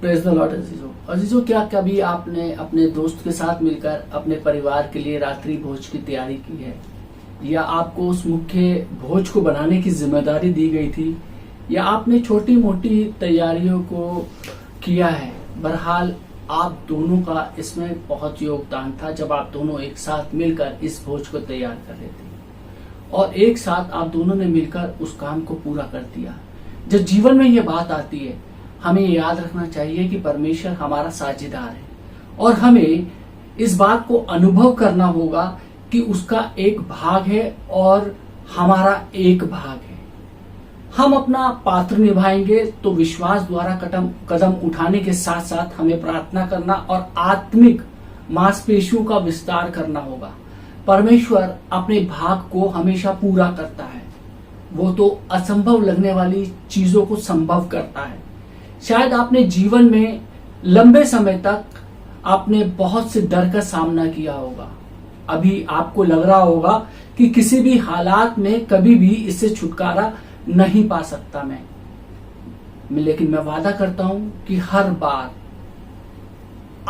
Praise the Lord. अजीजों अजीजों, क्या कभी आपने अपने दोस्त के साथ मिलकर अपने परिवार के लिए रात्रि भोज की तैयारी की है, या आपको उस मुख्य भोज को बनाने की जिम्मेदारी दी गई थी, या आपने छोटी मोटी तैयारियों को किया है? बहरहाल आप दोनों का इसमें बहुत योगदान था जब आप दोनों एक साथ मिलकर इस भोज को तैयार कर रहे थे और एक साथ आप दोनों ने मिलकर उस काम को पूरा कर दिया। जब जीवन में ये बात आती है, हमें याद रखना चाहिए कि परमेश्वर हमारा साझेदार है और हमें इस बात को अनुभव करना होगा कि उसका एक भाग है और हमारा एक भाग है। हम अपना पात्र निभाएंगे तो विश्वास द्वारा कदम उठाने के साथ साथ हमें प्रार्थना करना और आत्मिक मांसपेशियों का विस्तार करना होगा। परमेश्वर अपने भाग को हमेशा पूरा करता है। वो तो असंभव लगने वाली चीजों को संभव करता है। शायद आपने जीवन में लंबे समय तक आपने बहुत से डर का सामना किया होगा। अभी आपको लग रहा होगा कि किसी भी हालात में कभी भी इससे छुटकारा नहीं पा सकता मैं, लेकिन मैं वादा करता हूं कि हर बार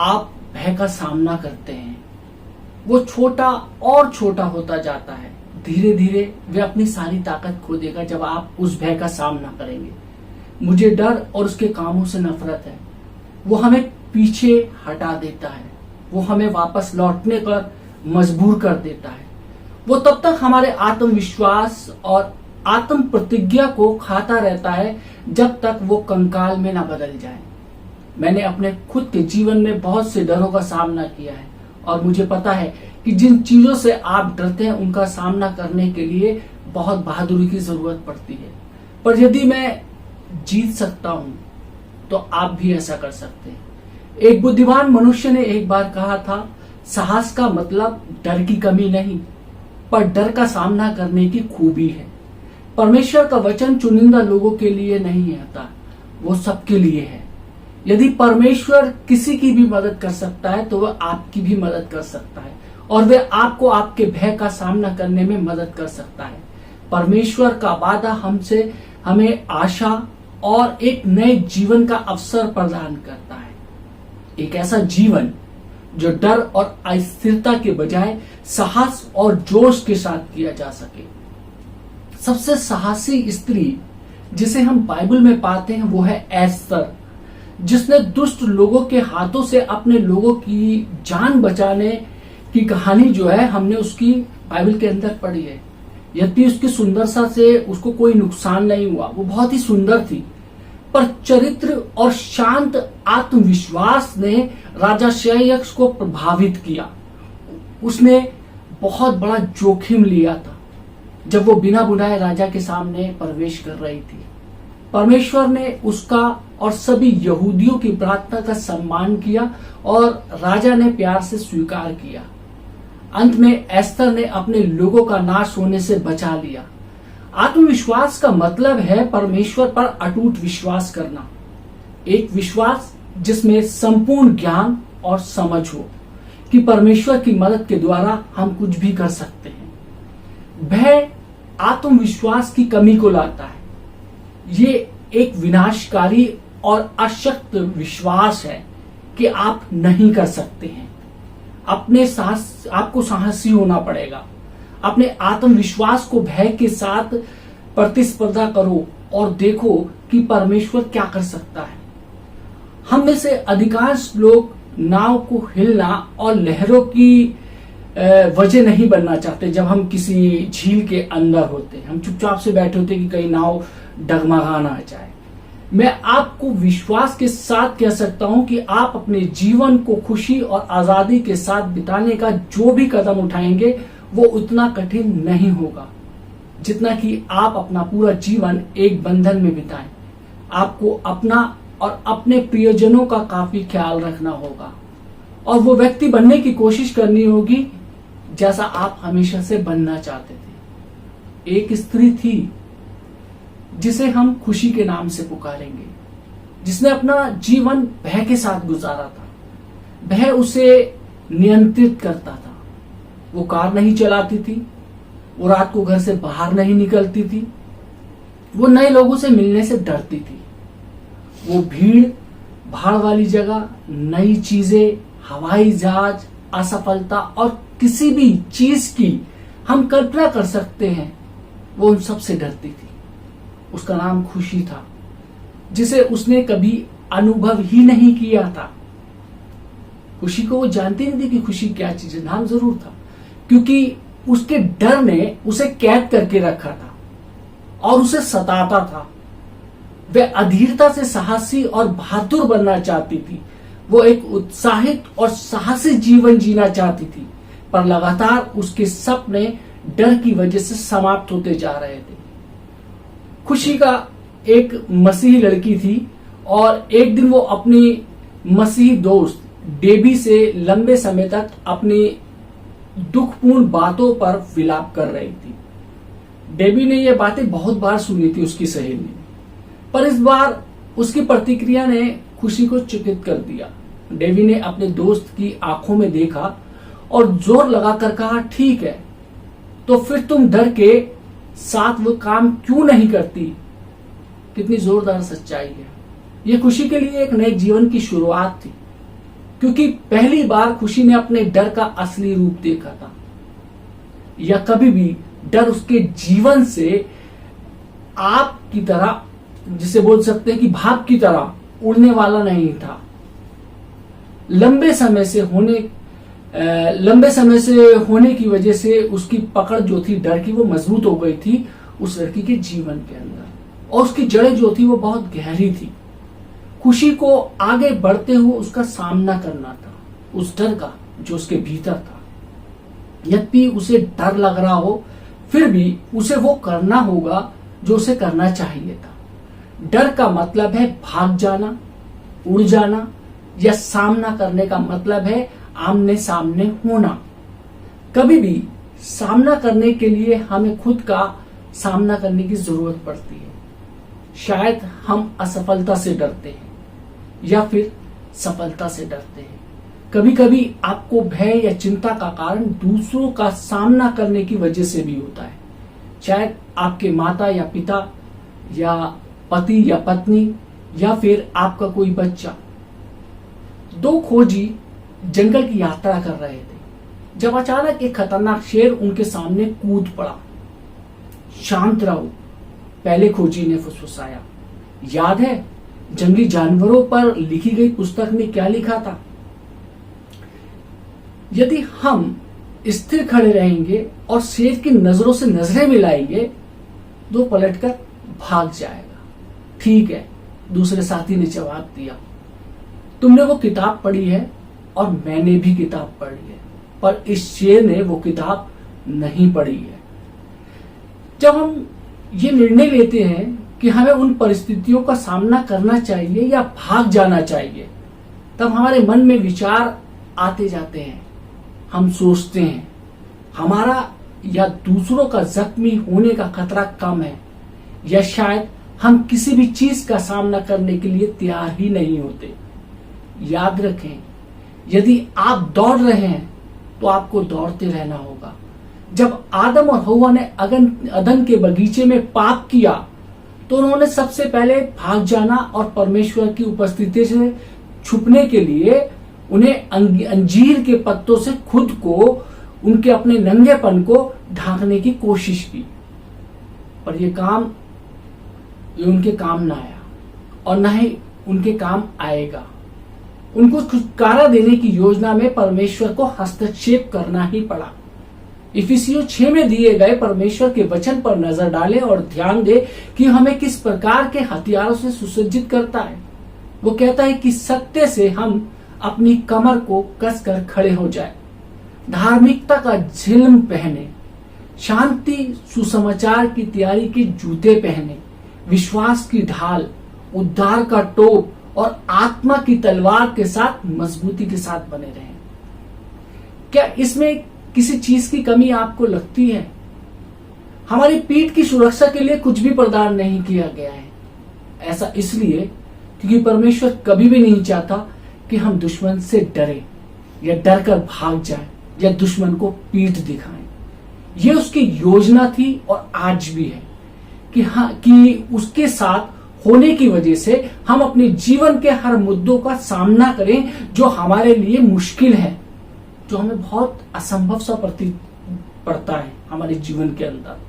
आप भय का सामना करते हैं, वो छोटा और छोटा होता जाता है। धीरे धीरे वे अपनी सारी ताकत खो देगा जब आप उस भय का सामना करेंगे। मुझे डर और उसके कामों से नफरत है। वो हमें पीछे हटा देता है, वो हमें वापस लौटने पर मजबूर कर देता है। वो तब तक हमारे आत्मविश्वास और आत्म प्रतिज्ञा को खाता रहता है जब तक वो कंकाल में ना बदल जाए। मैंने अपने खुद के जीवन में बहुत से डरों का सामना किया है और मुझे पता है कि जिन चीजों से आप डरते हैं उनका सामना करने के लिए बहुत बहादुरी की जरूरत पड़ती है। पर यदि मैं जीत सकता हूं तो आप भी ऐसा कर सकते हैं। एक बुद्धिमान मनुष्य ने एक बार कहा था, साहस का मतलब डर की कमी नहीं, पर डर का सामना करने की खूबी है। परमेश्वर का वचन चुनिंदा लोगों के लिए नहीं आता, वो सबके लिए है। यदि परमेश्वर किसी की भी मदद कर सकता है तो वह आपकी भी मदद कर सकता है और वह आपको आपके भय का सामना करने में मदद कर सकता है। परमेश्वर का वादा हमसे हमें आशा और एक नए जीवन का अवसर प्रदान करता है। एक ऐसा जीवन जो डर और अस्थिरता के बजाय साहस और जोश के साथ किया जा सके। सबसे साहसी स्त्री जिसे हम बाइबल में पाते हैं वो है एस्तर, जिसने दुष्ट लोगों के हाथों से अपने लोगों की जान बचाने की कहानी जो है हमने उसकी बाइबल के अंदर पढ़ी है। यद्यपि उसकी सुंदरता से उसको कोई नुकसान नहीं हुआ, वो बहुत ही सुंदर थी, पर चरित्र और शांत आत्मविश्वास ने राजा क्षययक्ष को प्रभावित किया। उसने बहुत बड़ा जोखिम लिया था जब वो बिना बुलाए राजा के सामने प्रवेश कर रही थी। परमेश्वर ने उसका और सभी यहूदियों की प्रार्थना का सम्मान किया और राजा ने प्यार से स्वीकार किया। अंत में एस्तर ने अपने लोगों का नाश होने से बचा लिया। आत्मविश्वास का मतलब है परमेश्वर पर अटूट विश्वास करना, एक विश्वास जिसमें संपूर्ण ज्ञान और समझ हो कि परमेश्वर की मदद के द्वारा हम कुछ भी कर सकते हैं। भय आत्मविश्वास की कमी को लाता है। ये एक विनाशकारी और अशक्त विश्वास है कि आप नहीं कर सकते हैं। आपको साहसी होना पड़ेगा। अपने आत्मविश्वास को भय के साथ प्रतिस्पर्धा करो और देखो कि परमेश्वर क्या कर सकता है। हम में से अधिकांश लोग नाव को हिलना और लहरों की वजह नहीं बनना चाहते। जब हम किसी झील के अंदर होते हैं, हम चुपचाप से बैठे होते कि कहीं नाव डगमगा ना जाए। मैं आपको विश्वास के साथ कह सकता हूं कि आप अपने जीवन को खुशी और आजादी के साथ बिताने का जो भी कदम उठाएंगे वो उतना कठिन नहीं होगा जितना कि आप अपना पूरा जीवन एक बंधन में बिताएं। आपको अपना और अपने प्रियजनों का काफी ख्याल रखना होगा और वो व्यक्ति बनने की कोशिश करनी होगी जैसा आप हमेशा से बनना चाहते थे। एक स्त्री थी जिसे हम खुशी के नाम से पुकारेंगे, जिसने अपना जीवन भय के साथ गुजारा था। भय उसे नियंत्रित करता था। वो कार नहीं चलाती थी, वो रात को घर से बाहर नहीं निकलती थी, वो नए लोगों से मिलने से डरती थी, वो भीड़ भाड़ वाली जगह, नई चीजें, हवाई जहाज, असफलता और किसी भी चीज की हम कल्पना कर सकते हैं, वो उन सब से डरती थी। उसका नाम खुशी था, जिसे उसने कभी अनुभव ही नहीं किया था। खुशी को वो जानती नहीं थी कि खुशी क्या चीज है। नाम जरूर था, क्योंकि उसके डर ने उसे कैद करके रखा था और उसे सताता था। वह अधीरता से साहसी और बहादुर बनना चाहती थी। वो एक उत्साहित और साहसी जीवन जीना चाहती थी, पर लगातार उसके सपने डर की वजह से समाप्त होते जा रहे थे। खुशी का एक मसीही लड़की थी और एक दिन वो अपनी मसीही दोस्त डेबी से लंबे समय तक अपनी दुखपूर्ण बातों पर विलाप कर रही थी। डेबी ने ये बातें बहुत बार सुनी थी उसकी सहेली ने, पर इस बार उसकी प्रतिक्रिया ने खुशी को चकित कर दिया। डेबी ने अपने दोस्त की आंखों में देखा और जोर लगाकर कहा, ठीक है, तो फिर तुम डर के साथ वो काम क्यों नहीं करती? कितनी जोरदार सच्चाई है। ये खुशी के लिए एक नए जीवन की शुरुआत थी, क्योंकि पहली बार खुशी ने अपने डर का असली रूप देखा था। या कभी भी डर उसके जीवन से आप की तरह, जिसे बोल सकते हैं कि भाप की तरह उड़ने वाला नहीं था। लंबे समय से होने की वजह से उसकी पकड़ जो थी डर की, वो मजबूत हो गई थी उस लड़की के जीवन के अंदर, और उसकी जड़ें जो थी वो बहुत गहरी थी। खुशी को आगे बढ़ते हुए उसका सामना करना था, उस डर का जो उसके भीतर था। यद्यपि उसे डर लग रहा हो, फिर भी उसे वो करना होगा जो उसे करना चाहिए था। डर का मतलब है भाग जाना, उड़ जाना, या सामना करने का मतलब है आमने सामने होना। कभी भी सामना करने के लिए हमें खुद का सामना करने की जरूरत पड़ती है। शायद हम असफलता से डरते हैं या फिर सफलता से डरते हैं। कभी कभी आपको भय या चिंता का कारण दूसरों का सामना करने की वजह से भी होता है। शायद आपके माता या पिता, या पति या पत्नी, या फिर आपका कोई बच्चा। दो खोजी जंगल की यात्रा कर रहे थे जब अचानक एक खतरनाक शेर उनके सामने कूद पड़ा। शांत रहो, पहले खोजी ने फुसफुसाया। याद है जंगली जानवरों पर लिखी गई पुस्तक में क्या लिखा था? यदि हम स्थिर खड़े रहेंगे और शेर की नजरों से नजरें मिलाएंगे, तो पलटकर भाग जाएगा। ठीक है, दूसरे साथी ने जवाब दिया। तुमने वो किताब पढ़ी है और मैंने भी किताब पढ़ी है, पर इस शेर ने वो किताब नहीं पढ़ी है। जब हम ये निर्णय लेते हैं कि हमें उन परिस्थितियों का सामना करना चाहिए या भाग जाना चाहिए, तब हमारे मन में विचार आते जाते हैं। हम सोचते हैं हमारा या दूसरों का जख्मी होने का खतरा कम है, या शायद हम किसी भी चीज का सामना करने के लिए तैयार ही नहीं होते। याद रखें, यदि आप दौड़ रहे हैं तो आपको दौड़ते रहना होगा। जब आदम और हव्वा ने अदन के बगीचे में पाप किया, तो उन्होंने सबसे पहले भाग जाना और परमेश्वर की उपस्थिति से छुपने के लिए उन्हें अंजीर के पत्तों से खुद को, उनके अपने नंगेपन को ढांकने की कोशिश की। पर ये उनके काम ना आया, और न ही उनके काम आएगा। उनको छुटकारा देने की योजना में परमेश्वर को हस्तक्षेप करना ही पड़ा। इफिसियों 6 में दिए गए परमेश्वर के वचन पर नजर डालें और ध्यान दें कि हमें किस प्रकार के हथियारों से सुसज्जित करता है। वो कहता है कि सत्य से हम अपनी कमर को कसकर खड़े हो जाए, धार्मिकता का झिल्म पहने, शांति सुसमाचार की तैयारी के जूते पहने, विश्वास की ढाल, उद्धार का टोप और आत्मा की तलवार के साथ मजबूती के साथ बने रहें। क्या इसमें किसी चीज की कमी आपको लगती है? हमारी पीठ की सुरक्षा के लिए कुछ भी प्रदान नहीं किया गया है। ऐसा इसलिए क्योंकि परमेश्वर कभी भी नहीं चाहता कि हम दुश्मन से डरें या डर कर भाग जाएं या दुश्मन को पीठ दिखाएं। यह उसकी योजना थी और आज भी है कि उसके साथ होने की वजह से हम अपने जीवन के हर मुद्दों का सामना करें जो हमारे लिए मुश्किल है, जो हमें बहुत असंभव सा प्रतीत पड़ता है हमारे जीवन के अंदर।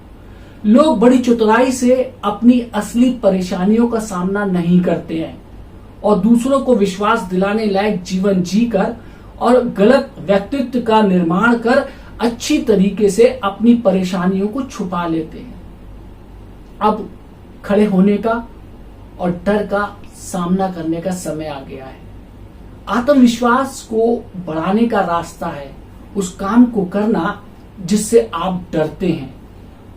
लोग बड़ी चतुराई से अपनी असली परेशानियों का सामना नहीं करते हैं और दूसरों को विश्वास दिलाने लायक जीवन जीकर और गलत व्यक्तित्व का निर्माण कर अच्छी तरीके से अपनी परेशानियों को छुपा लेते हैं। अब खड़े होने का और डर का सामना करने का समय आ गया है। आत्मविश्वास को बढ़ाने का रास्ता है उस काम को करना जिससे आप डरते हैं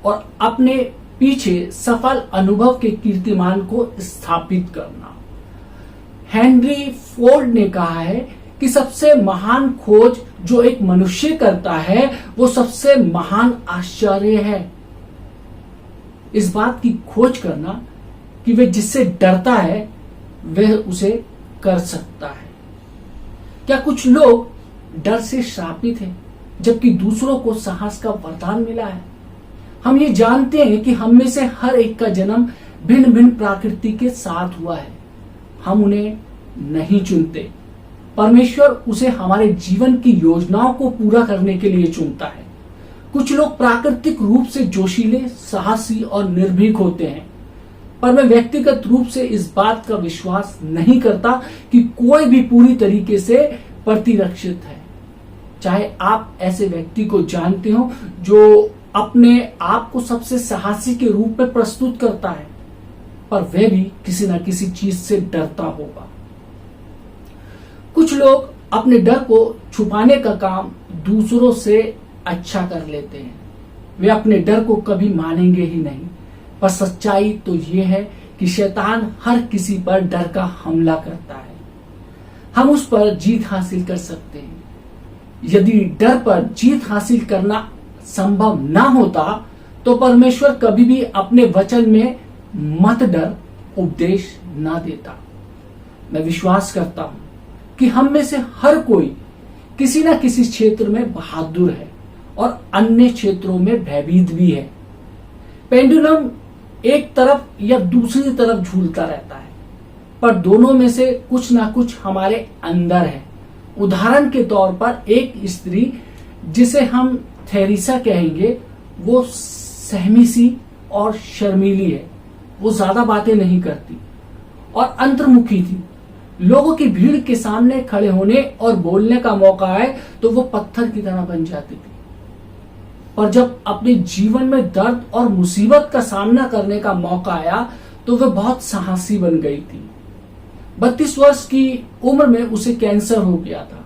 और अपने पीछे सफल अनुभव के कीर्तिमान को स्थापित करना। हेनरी फोर्ड ने कहा है कि सबसे महान खोज जो एक मनुष्य करता है वो सबसे महान आश्चर्य है। इस बात की खोज करना कि वह जिससे डरता है वह उसे कर सकता है। क्या कुछ लोग डर से श्रापित हैं जबकि दूसरों को साहस का वरदान मिला है? हम ये जानते हैं कि हम में से हर एक का जन्म भिन्न भिन्न प्रकृति के साथ हुआ है। हम उन्हें नहीं चुनते, परमेश्वर उसे हमारे जीवन की योजनाओं को पूरा करने के लिए चुनता है। कुछ लोग प्राकृतिक रूप से जोशीले, साहसी और निर्भीक होते हैं, पर मैं व्यक्तिगत रूप से इस बात का विश्वास नहीं करता कि कोई भी पूरी तरीके से प्रतिरक्षित है। चाहे आप ऐसे व्यक्ति को जानते हो जो अपने आप को सबसे साहसी के रूप में प्रस्तुत करता है, पर वह भी किसी न किसी चीज से डरता होगा। कुछ लोग अपने डर को छुपाने का काम दूसरों से अच्छा कर लेते हैं। वे अपने डर को कभी मानेंगे ही नहीं, पर सच्चाई तो ये है कि शैतान हर किसी पर डर का हमला करता है। हम उस पर जीत हासिल कर सकते हैं। यदि डर पर जीत हासिल करना संभव ना होता तो परमेश्वर कभी भी अपने वचन में मत डर उपदेश ना देता। मैं विश्वास करता हूं कि हम में से हर कोई किसी न किसी क्षेत्र में बहादुर है और अन्य क्षेत्रों में भयभीत भी है। पेंडुलम एक तरफ या दूसरी तरफ झूलता रहता है, पर दोनों में से कुछ ना कुछ हमारे अंदर है। उदाहरण के तौर पर एक स्त्री जिसे हम थेरेसा कहेंगे, वो सहमी सी और शर्मीली है। वो ज्यादा बातें नहीं करती और अंतर्मुखी थी। लोगों की भीड़ के सामने खड़े होने और बोलने का मौका आए तो वो पत्थर की तरह बन जाती थी, पर जब अपने जीवन में दर्द और मुसीबत का सामना करने का मौका आया तो वह बहुत साहसी बन गई थी। 32 वर्ष की उम्र में उसे कैंसर हो गया था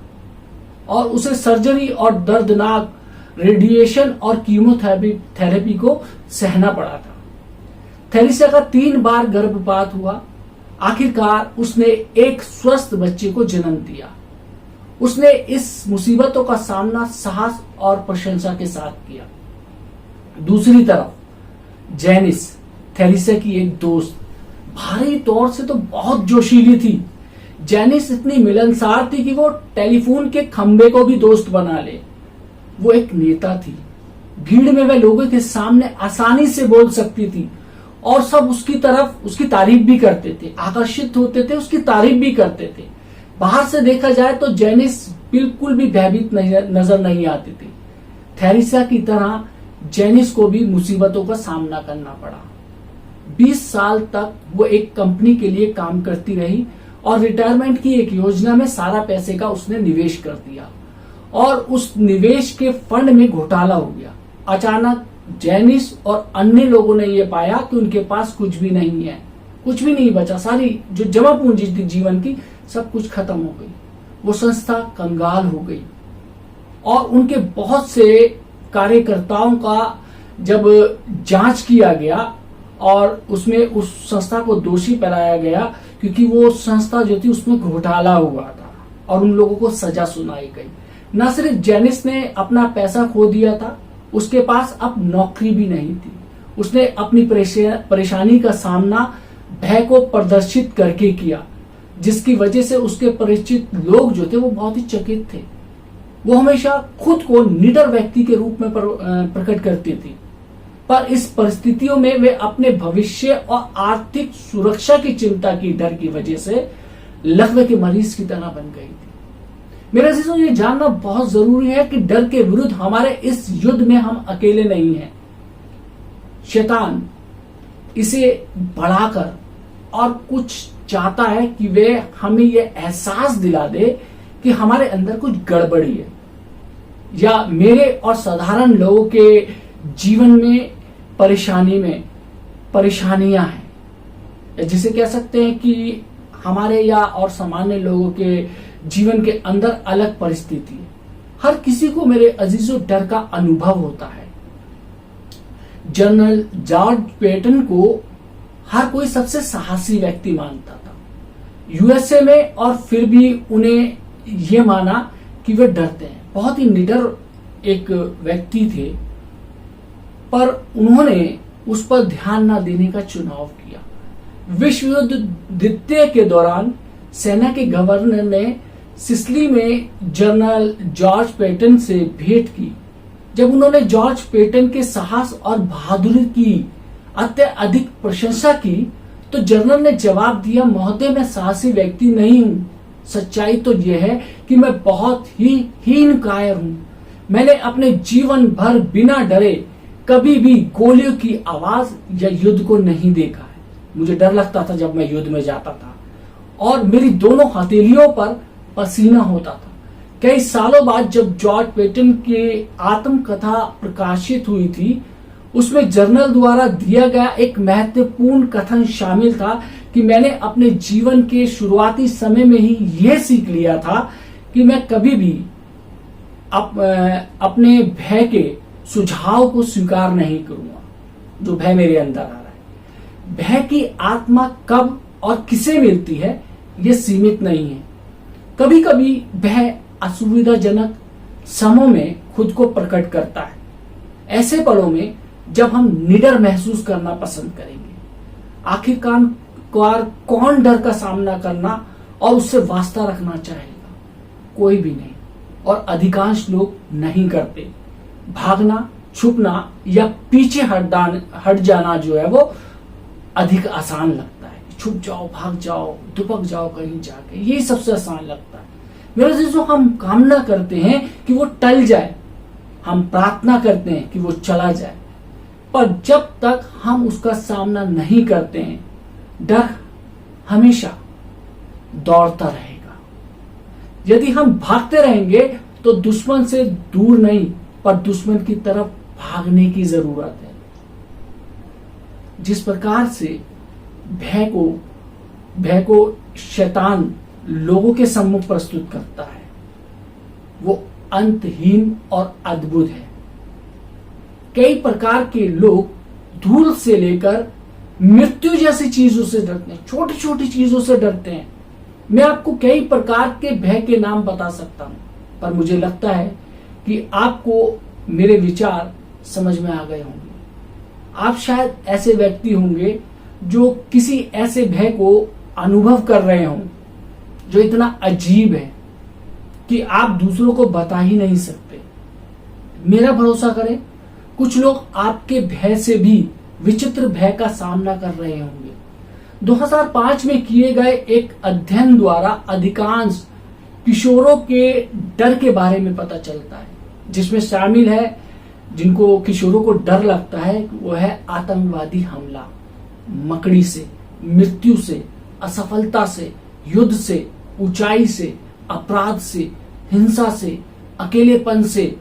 और उसे सर्जरी और दर्दनाक रेडिएशन और कीमोथेरेपी को सहना पड़ा था। थेरेसा का 3 बार गर्भपात हुआ। आखिरकार उसने एक स्वस्थ बच्चे को जन्म दिया। उसने इस मुसीबतों का सामना साहस और प्रशंसा के साथ किया। दूसरी तरफ जैनिस, थेरेसा की एक दोस्त, भारी तौर से तो बहुत जोशीली थी। जैनिस इतनी मिलनसार थी कि वो टेलीफोन के खंबे को भी दोस्त बना ले। वो एक नेता थी। भीड़ में वह लोगों के सामने आसानी से बोल सकती थी और सब उसकी तरफ उसकी तारीफ भी करते थे, आकर्षित होते थे, उसकी तारीफ भी करते थे। बाहर से देखा जाए तो जैनिस बिल्कुल भी भयभीत नजर नहीं आती थी। थेरेसा की तरह जैनिस को भी मुसीबतों का सामना करना पड़ा। 20 साल तक वो एक कंपनी के लिए काम करती रही और रिटायरमेंट की एक योजना में सारा पैसे का उसने निवेश कर दिया और उस निवेश के फंड में घोटाला हो गया। अचानक जैनिस और अन्य लोगों ने यह पाया कि उनके पास कुछ भी नहीं है, कुछ भी नहीं बचा। सारी जो जमा पूंजी थी जीवन की, सब कुछ खत्म हो गई। वो संस्था कंगाल हो गई और उनके बहुत से कार्यकर्ताओं का जब जांच किया गया और उसमें उस संस्था को दोषी ठहराया गया क्योंकि वो संस्था जो थी उसमें घोटाला हुआ था और उन लोगों को सजा सुनाई गई। न सिर्फ जैनिस ने अपना पैसा खो दिया था, उसके पास अब नौकरी भी नहीं थी। उसने अपनी परेशानी का सामना भय को प्रदर्शित करके किया, जिसकी वजह से उसके परिचित लोग जो थे वो बहुत ही चकित थे। वो हमेशा खुद को निडर व्यक्ति के रूप में प्रकट करती थी। पर इस परिस्थितियों में वे अपने भविष्य और आर्थिक सुरक्षा की चिंता की डर की वजह से लकवे के मरीज की तरह बन गई थी। मेरे अजीजों, ये जानना बहुत जरूरी है कि डर के विरुद्ध हमारे इस युद्ध में हम अकेले नहीं हैं। शैतान इसे बढ़ाकर और कुछ चाहता है कि वे हमें यह एहसास दिला दे कि हमारे अंदर कुछ गड़बड़ी है, या मेरे और साधारण लोगों के जीवन में परेशानियां हैं, जिसे कह सकते हैं कि हमारे या और सामान्य लोगों के जीवन के अंदर अलग परिस्थिति है। हर किसी को मेरे अजीजों डर का अनुभव होता है। जनरल जॉर्ज पैटन को हर कोई सबसे साहसी व्यक्ति मानता था यूएसए में, और फिर भी उन्हें यह माना कि वे डरते हैं। बहुत ही निडर एक व्यक्ति थे, पर उन्होंने उस पर ध्यान न देने का चुनाव किया। विश्व युद्ध द्वितीय के दौरान सेना के गवर्नर ने सिसिली में जनरल जॉर्ज पैटन से भेंट की। जब उन्होंने जॉर्ज पैटन के साहस और बहादुरी की अत्यधिक प्रशंसा की, तो जनरल ने जवाब दिया, महोदय, मैं साहसी व्यक्ति नहीं हूं। सच्चाई तो यह है कि मैं बहुत ही हीन कायर हूं। मैंने अपने जीवन भर बिना डरे कभी भी गोलियों की आवाज या युद्ध को नहीं देखा है। मुझे डर लगता था जब मैं युद्ध में जाता था, और मेरी दोनों हथेलियों पर पसीना होता था। कई सालों बाद जब जॉर्ज पैटन की आत्मकथा प्रकाशित हुई थी, उसमें जर्नल द्वारा दिया गया एक महत्वपूर्ण कथन शामिल था कि मैंने अपने जीवन के शुरुआती समय में ही यह सीख लिया था कि मैं कभी भी अपने भय के सुझाव को स्वीकार नहीं करूंगा, जो भय मेरे अंदर आ रहा है। भय की आत्मा कब और किसे मिलती है, यह सीमित नहीं है। कभी कभी भय असुविधाजनक समयों में खुद को प्रकट करता है। ऐसे पलों में जब हम निडर महसूस करना पसंद करेंगे। आखिरकार कौन डर का सामना करना और उससे वास्ता रखना चाहेगा? कोई भी नहीं, और अधिकांश लोग नहीं करते। भागना, छुपना या पीछे हट जाना जो है वो अधिक आसान लगता है। छुप जाओ, भाग जाओ, दुबक जाओ कहीं जाके, यही सबसे आसान लगता है। मेरे दोस्तों, हम कामना करते हैं कि वो टल जाए, हम प्रार्थना करते हैं कि वो चला जाए, पर जब तक हम उसका सामना नहीं करते हैं, डर हमेशा दौड़ता रहेगा। यदि हम भागते रहेंगे तो दुश्मन से दूर नहीं, पर दुश्मन की तरफ भागने की जरूरत है। जिस प्रकार से भय को शैतान लोगों के सम्मुख प्रस्तुत करता है, वो अंतहीन और अद्भुत है। कई प्रकार के लोग धूल से लेकर मृत्यु जैसी चीजों से डरते हैं, छोटी छोटी चीजों से डरते हैं। मैं आपको कई प्रकार के भय के नाम बता सकता हूं, पर मुझे लगता है कि आपको मेरे विचार समझ में आ गए होंगे। आप शायद ऐसे व्यक्ति होंगे जो किसी ऐसे भय को अनुभव कर रहे हों जो इतना अजीब है कि आप दूसरों को बता ही नहीं सकते। मेरा भरोसा करें, कुछ लोग आपके भय से भी विचित्र भय का सामना कर रहे होंगे। 2005 में किए गए एक अध्ययन द्वारा अधिकांश किशोरों के डर के बारे में पता चलता है, जिसमें शामिल है जिनको किशोरों को डर लगता है, वो है आतंकवादी हमला, मकड़ी से, मृत्यु से, असफलता से, युद्ध से, ऊंचाई से, अपराध से, हिंसा से, अकेलेपन से,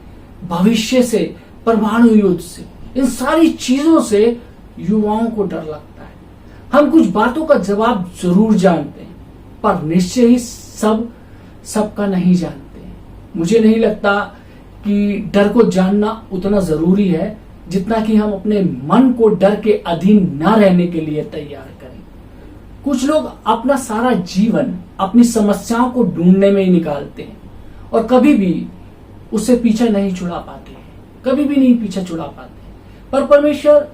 भविष्य से, परमाणु युद्ध से। इन सारी चीजों से युवाओं को डर लगता है। हम कुछ बातों का जवाब जरूर जानते हैं, पर निश्चय ही सबका नहीं जानते। मुझे नहीं लगता कि डर को जानना उतना जरूरी है जितना कि हम अपने मन को डर के अधीन न रहने के लिए तैयार करें। कुछ लोग अपना सारा जीवन अपनी समस्याओं को ढूंढने में ही निकालते हैं और कभी भी उससे पीछा नहीं छुड़ा पाते हैं, कभी भी नहीं पीछा छुड़ा पाते। पर परमेश्वर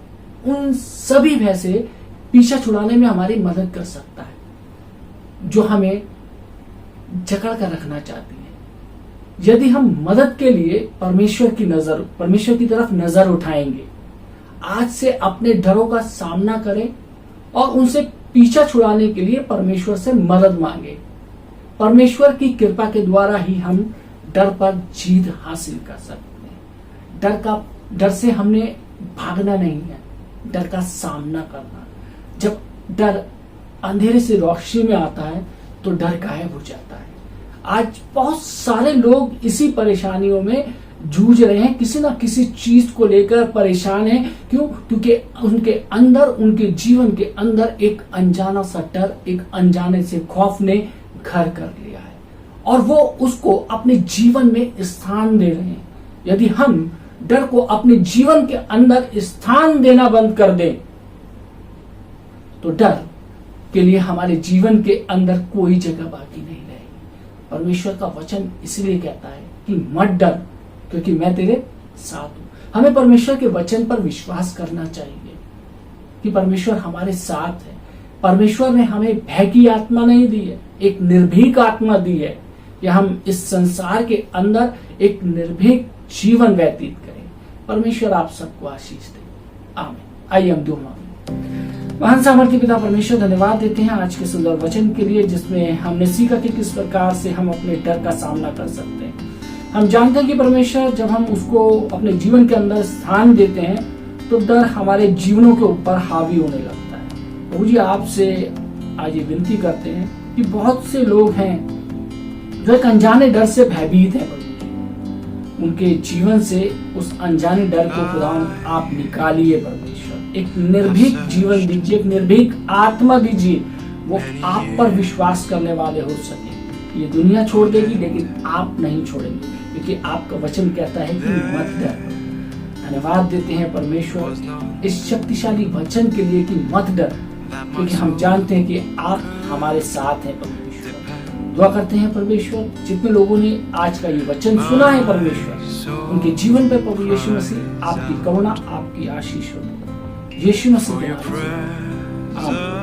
उन सभी भय से पीछा छुड़ाने में हमारी मदद कर सकता है, जो हमें जकड़ कर रखना चाहती है। यदि हम मदद के लिए परमेश्वर की तरफ नजर उठाएंगे, आज से अपने डरों का सामना करें और उनसे पीछा छुड़ाने के लिए परमेश्वर से मदद मांगे। परमेश्वर की कृपा के द्वारा ही हम डर पर जीत हासिल कर सकते हैं। डर से हमने भागना नहीं है, डर का सामना करना। जब डर अंधेरे से रोशनी में आता है तो डर गायब हो जाता है। आज बहुत सारे लोग इसी परेशानियों में जूझ रहे हैं, किसी ना किसी चीज को लेकर परेशान हैं। क्यों? क्योंकि उनके अंदर, उनके जीवन के अंदर एक अनजाना सा डर, एक अनजाने से खौफ ने घर कर लिया है और वो उसको अपने जीवन में स्थान दे रहे हैं। यदि हम डर को अपने जीवन के अंदर स्थान देना बंद कर दें तो डर के लिए हमारे जीवन के अंदर कोई जगह बाकी नहीं रहेगी। परमेश्वर का वचन इसलिए कहता है कि मत डर, क्योंकि मैं तेरे साथ हूं। हमें परमेश्वर के वचन पर विश्वास करना चाहिए कि परमेश्वर हमारे साथ है। परमेश्वर ने हमें भय की आत्मा नहीं दी है, एक निर्भीक आत्मा दी है कि हम इस संसार के अंदर एक निर्भीक जीवन व्यतीत करें। परमेश्वर आप सबको आशीष दे। आमीन। आइए हम दुआ मांगें। महान सामर्थ्य पिता परमेश्वर, धन्यवाद देते हैं आज के सुंदर वचन के लिए, जिसमें हमने सीखा कि किस प्रकार से हम अपने डर का सामना कर सकते हैं। हम जानते हैं कि परमेश्वर, जब हम उसको अपने जीवन के अंदर स्थान देते हैं तो डर हमारे जीवनों के ऊपर हावी होने लगता है। प्रभु जी, आपसे आज ये विनती करते हैं कि बहुत से लोग हैं जो एक अनजाने डर से भयभीत हैं। उनके जीवन से उस अनजाने डर को खुदा आप निकालिए। परमेश्वर, एक निर्भीक जीवन दीजिए, एक निर्भीक आत्मा दीजिए, वो आप पर विश्वास करने वाले हो सके। ये दुनिया छोड़ देगी लेकिन आप नहीं छोड़ेंगे, क्योंकि आपका वचन कहता है कि मत डर। धन्यवाद देते हैं परमेश्वर इस शक्तिशाली वचन के लिए कि मत डर, क्योंकि हम जानते हैं कि आप हमारे साथ हैं। परमेश्वर, दुआ करते हैं परमेश्वर, जितने लोगों ने आज का ये वचन सुना है परमेश्वर, उनके जीवन पे प्रभु यीशु मसीह आपकी करुणा, आपकी आशीष हो। यीशु मसीह के नाम से आमीन।